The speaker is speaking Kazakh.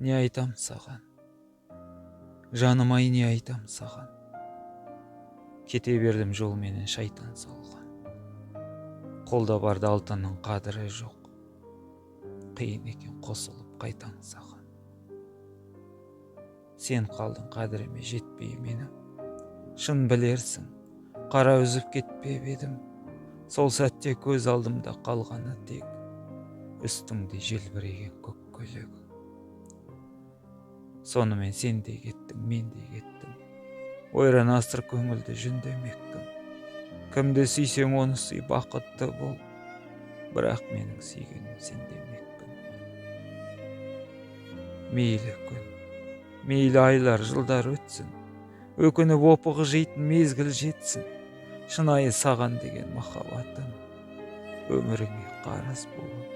Не айтам саған, жаным ай, не айтам саған. Кете бердім жол менен шайтан салған. Қолда барда алтынның қадірі жоқ. Қиын екен қосылып қайтаң саған. Сен қалдың қадіреме жетпей менің. Шын білерсің, қара үзіп кетпеп едім. Сол сәтте көз алдымда қалғаны тек үстіңде желбіреген көк көйлегің. Сонымен сен де кеттің, мен де кеттім. Ойран асыр көңілді жүндемектің. Кімді сүйсең оны сүй, бақытты бол. Бірақ менің сүйгенім сен демекпін. Мейлі күн, мейлі айлар, жылдар өтсін. Өкініп опығы жейтін мезгіл жетсін. Шынайы саған деген махаббатым өміріңе қарыз болып